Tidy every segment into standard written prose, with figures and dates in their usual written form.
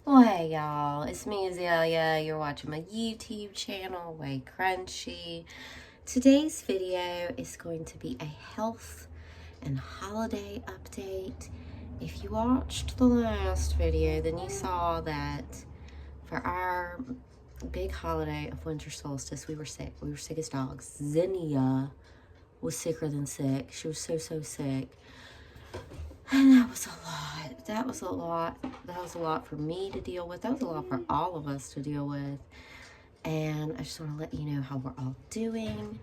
Well, hey y'all, it's me Azalea. You're watching my YouTube channel, WayCrunchy. Today's video is going to be a health and holiday update. If you watched the last video, then you saw that for our big holiday of winter solstice, we were sick. We were sick as dogs. Zinnia was sicker than sick. She was so sick. And that was a lot. That was a lot. That was a lot for me to deal with. That was a lot for all of us to deal with. And I just want to let you know how we're all doing,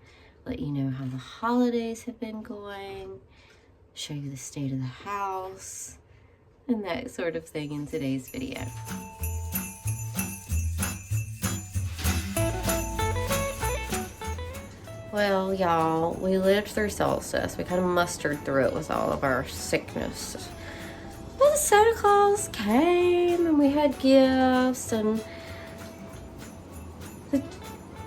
let you know how the holidays have been going, show you the state of the house, and that sort of thing in today's video. Well, y'all, we lived through solstice. We kind of mustered through it with all of our sickness. Well, Santa Claus came and we had gifts, and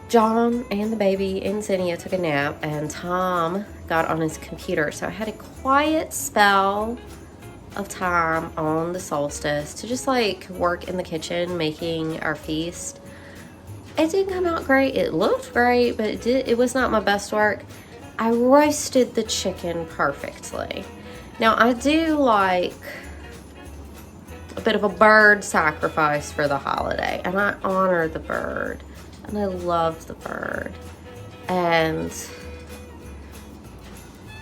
John and the baby and Zinnia took a nap, and Tom got on his computer. So I had a quiet spell of time on the solstice to just like work in the kitchen making our feast. It didn't come out great. It looked great, but it was not my best work. I roasted the chicken perfectly. Now, I do like a bit of a bird sacrifice for the holiday, and I honor the bird, and I love the bird. And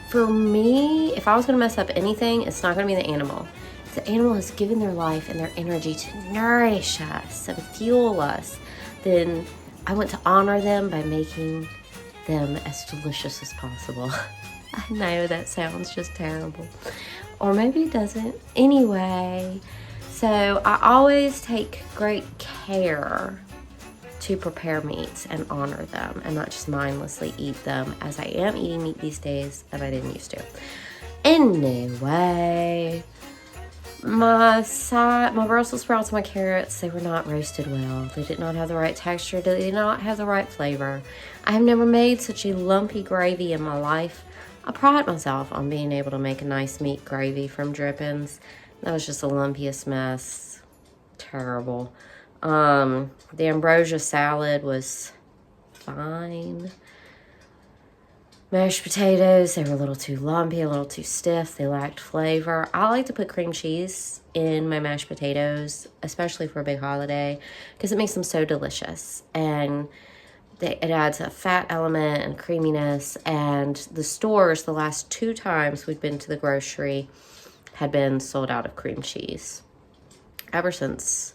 for me, if I was going to mess up anything, it's not going to be the animal. The animal has given their life and their energy to nourish us and fuel us. Then I want to honor them by making them as delicious as possible. I know that sounds just terrible. Or maybe it doesn't. Anyway, so I always take great care to prepare meats and honor them and not just mindlessly eat them, as I am eating meat these days that I didn't used to. Anyway, my Brussels sprouts and my carrots, they were not roasted well. They did not have the right texture. They did not have the right flavor. I have never made such a lumpy gravy in my life. I pride myself on being able to make a nice meat gravy from drippings. That was just the lumpiest mess. Terrible. The ambrosia salad was fine. Mashed potatoes, they were a little too lumpy, a little too stiff. They lacked flavor. I like to put cream cheese in my mashed potatoes, especially for a big holiday, because it makes them so delicious. And it adds a fat element and creaminess. And the stores, the last 2 times we've been to the grocery, had been sold out of cream cheese. Ever since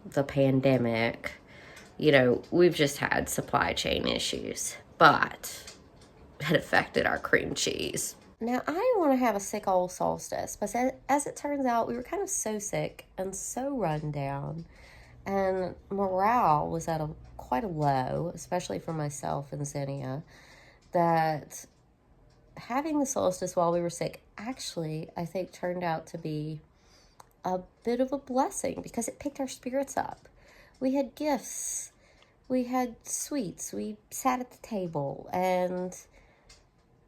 the pandemic, you know, we've just had supply chain issues. But it affected our cream cheese. Now, I didn't want to have a sick old solstice, but as it turns out, we were kind of so sick and so run down, and morale was at quite a low, especially for myself and Zinnia, that having the solstice while we were sick actually, I think, turned out to be a bit of a blessing because it picked our spirits up. We had gifts. We had sweets, we sat at the table, and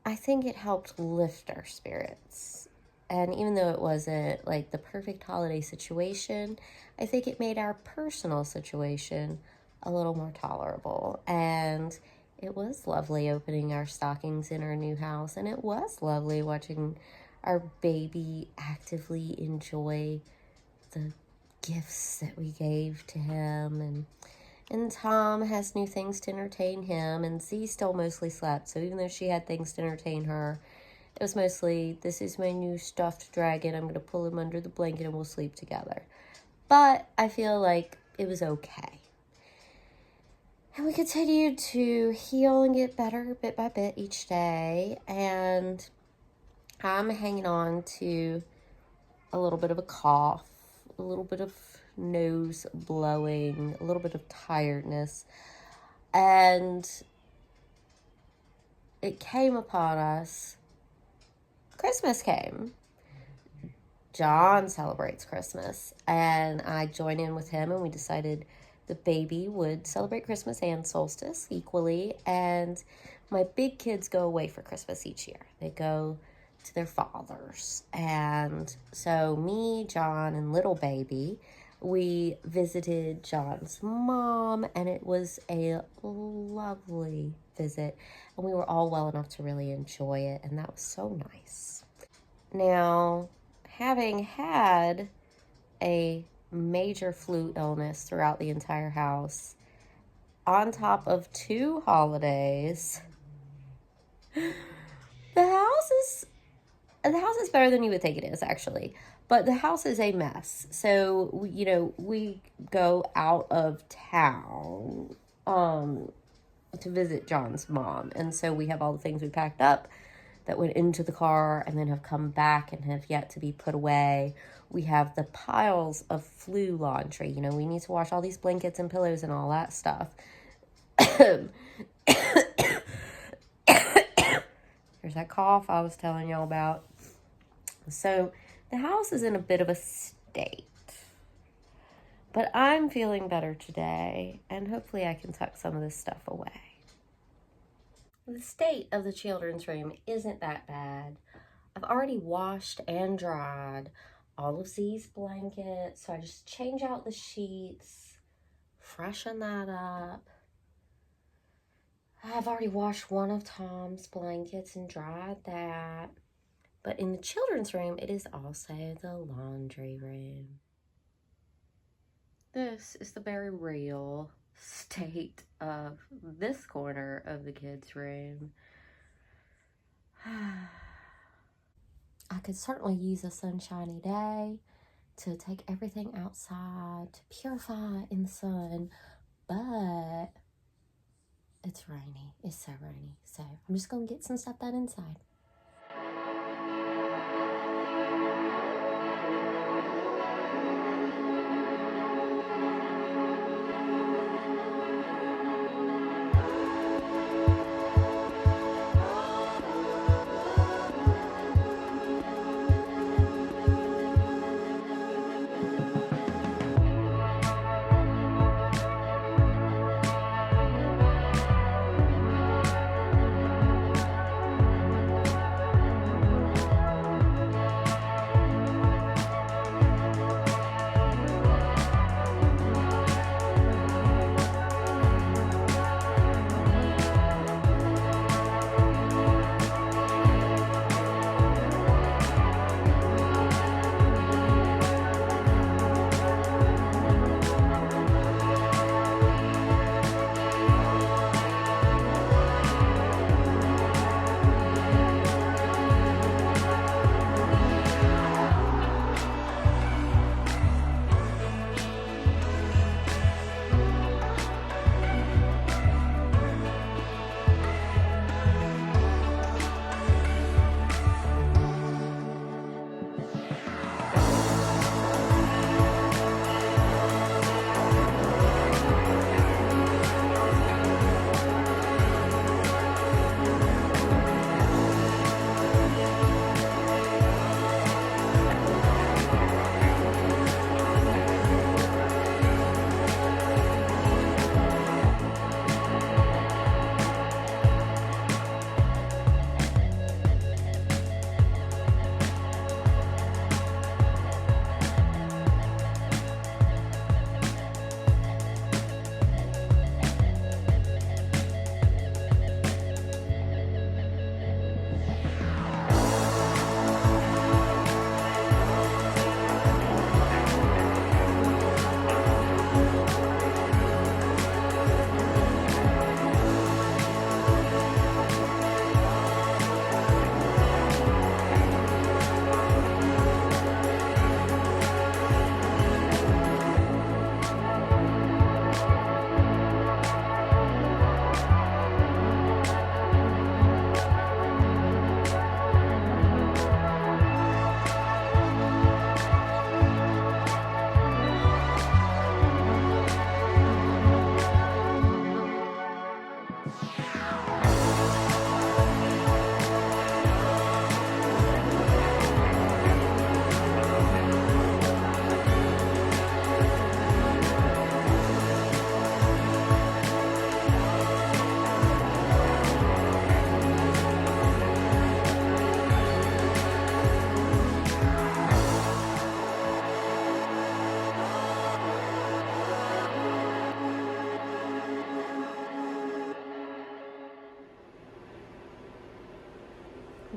I think it helped lift our spirits. And even though it wasn't like the perfect holiday situation, I think it made our personal situation a little more tolerable. And it was lovely opening our stockings in our new house, and it was lovely watching our baby actively enjoy the gifts that we gave to him. And Tom has new things to entertain him, and Z still mostly slept. So even though she had things to entertain her, it was mostly, this is my new stuffed dragon. I'm going to pull him under the blanket and we'll sleep together. But I feel like it was okay. And we continued to heal and get better bit by bit each day. And I'm hanging on to a little bit of a cough, a little bit of nose blowing, a little bit of tiredness, and it came upon us. Christmas came. John celebrates Christmas, and I joined in with him, and we decided the baby would celebrate Christmas and solstice equally. And my big kids go away for Christmas each year. They go to their fathers. And so me, John, and little baby, we visited John's mom, and it was a lovely visit. And we were all well enough to really enjoy it, and that was so nice. Now, having had a major flu illness throughout the entire house, on top of 2 holidays, the house is better than you would think it is, actually. But the house is a mess. So, we go out of town to visit John's mom. And so we have all the things we packed up that went into the car and then have come back and have yet to be put away. We have the piles of flu laundry. We need to wash all these blankets and pillows and all that stuff. There's that cough I was telling y'all about. So the house is in a bit of a state. But I'm feeling better today, and hopefully I can tuck some of this stuff away. The state of the children's room isn't that bad. I've already washed and dried all of these blankets, so I just change out the sheets, freshen that up. I've already washed one of Tom's blankets and dried that. But in the children's room, it is also the laundry room. This is the very real state of this corner of the kids' room. I could certainly use a sunshiny day to take everything outside, to purify in the sun, but it's rainy. It's so rainy. So I'm just going to get some stuff done inside.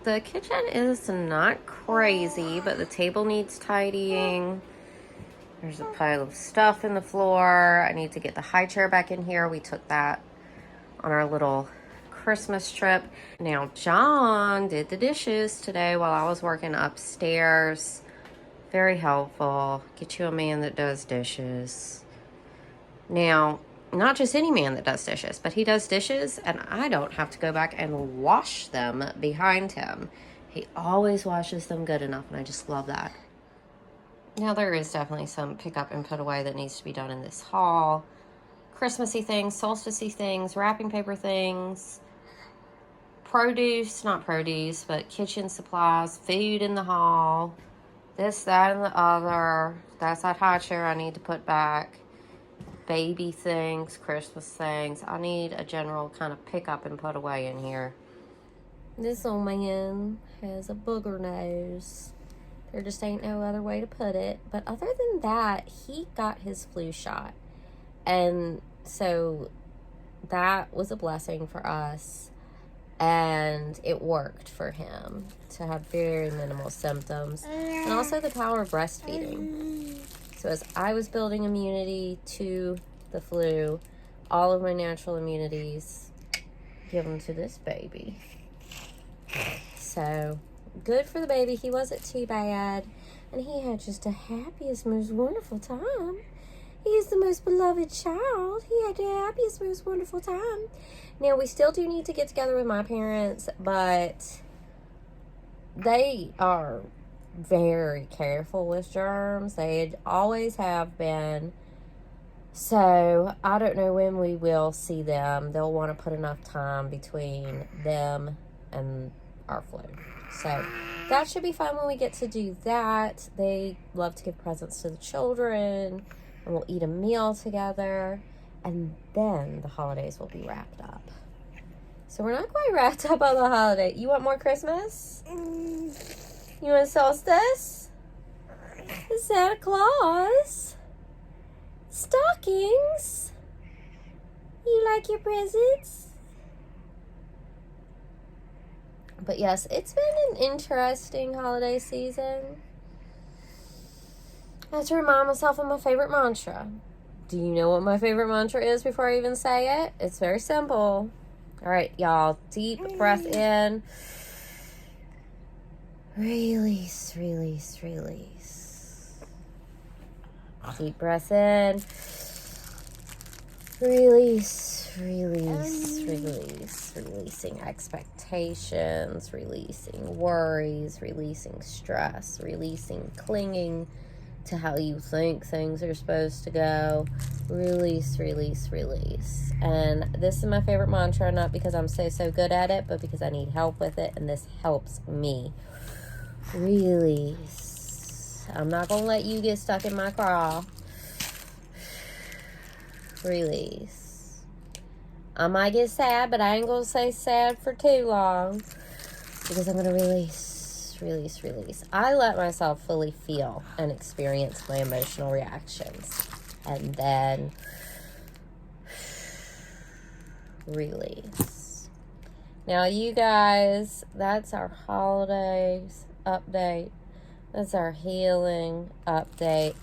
the kitchen is not crazy, but the table needs tidying. There's a pile of stuff in the floor. I need to get the high chair back in here. We took that on our little Christmas trip. Now, John did the dishes today while I was working upstairs. Very helpful. Get you a man that does dishes. Now, not just any man that does dishes, but he does dishes and I don't have to go back and wash them behind him. He always washes them good enough, and I just love that. Now, there is definitely some pick up and put away that needs to be done in this haul. Christmassy things, solstice-y things, wrapping paper things, produce, not produce, but kitchen supplies, food in the haul, this, that, and the other. That's that high chair I need to put back. Baby things, Christmas things. I need a general kind of pick up and put away in here. This old man has a booger nose. There just ain't no other way to put it. But other than that, he got his flu shot. And so that was a blessing for us. And it worked for him to have very minimal symptoms. And also the power of breastfeeding. So as I was building immunity to the flu, all of my natural immunities given to this baby. So good for the baby. He wasn't too bad. And he had just the happiest, most wonderful time. He is the most beloved child. He had the happiest, most wonderful time. Now, we still do need to get together with my parents, but they are very careful with germs. They always have been. So, I don't know when we will see them. They'll want to put enough time between them and our flu. So, that should be fun when we get to do that. They love to give presents to the children, and we'll eat a meal together, and then the holidays will be wrapped up. So, we're not quite wrapped up on the holiday. You want more Christmas? You want solstice? Santa Claus? Stockings? You like your presents? But yes, it's been an interesting holiday season. I have to remind myself of my favorite mantra. Do you know what my favorite mantra is before I even say it? It's very simple. All right, y'all. Deep breath in. Release, release, release. Deep breath in. Release, release, release. Releasing expectations, releasing worries, releasing stress, releasing clinging to how you think things are supposed to go. Release, release, release. And this is my favorite mantra, not because I'm so good at it, but because I need help with it, and this helps me. Release. I'm not going to let you get stuck in my craw. Release. I might get sad, but I ain't going to stay sad for too long, because I'm going to release, release, release. I let myself fully feel and experience my emotional reactions, and then release. Now, you guys, that's our holidays update. That's our healing update.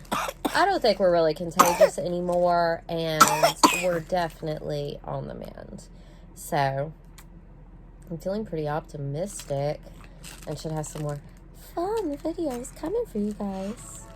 I don't think we're really contagious anymore, and we're definitely on the mend. So, I'm feeling pretty optimistic and should have some more fun videos coming for you guys.